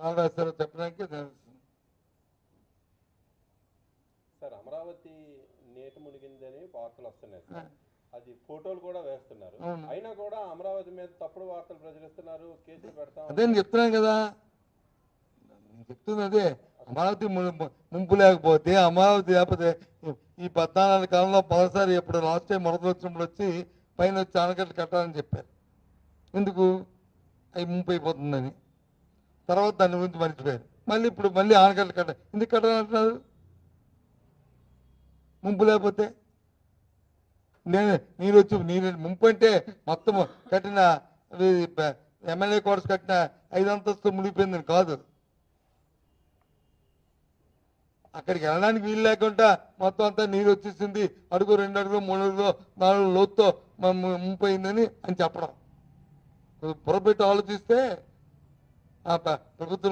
వాళ్ళు రాస్తారో చెప్పడానికి సార్ అమరావతి నీట మునిగిందని వార్తలు వస్తున్నాయి సార్, అది ఫోటోలు కూడా వేస్తున్నారు, అయినా కూడా అమరావతి మీద తప్పుడు వార్తలు ప్రచురిస్తున్నారు, కేసులు పెడతాం. అదే నేను చెప్తున్నాను కదా, చెప్తుంది అదే. అమరావతి ముంపు లేకపోతే, అమరావతి లేకపోతే ఈ 14 కాలంలో మొదటిసారి ఎప్పుడు లాస్ట్ టైం వరదలు వచ్చినప్పుడు వచ్చి పైన వచ్చి ఆనకట్ట కట్టాలని చెప్పారు. ఎందుకు? అవి ముంపు అయిపోతుందని. తర్వాత దాని గురించి మర్చిపోయారు. మళ్ళీ ఇప్పుడు మళ్ళీ ఆనకట్ట కట్ట ఎందుకు కట్టాలంటున్నారు? ముంపు లేకపోతే నీరు వచ్చి ముంపు అంటే మొత్తం కట్టిన ఎమ్మెల్యే క్వార్టర్స్ కట్టిన 5 అంతస్తులు మునిగిపోయిందని కాదు. అక్కడికి వెళ్ళడానికి వీలు లేకుండా మొత్తం అంతా నీరు వచ్చేసింది, అడుగు 2 అడుగులు 3 అడుగులు 4 అడుగులు లోతుతో ముంపు అయిందని అని చెప్పడం. పొరపెట్టి ఆలోచిస్తే ప్రభుత్వం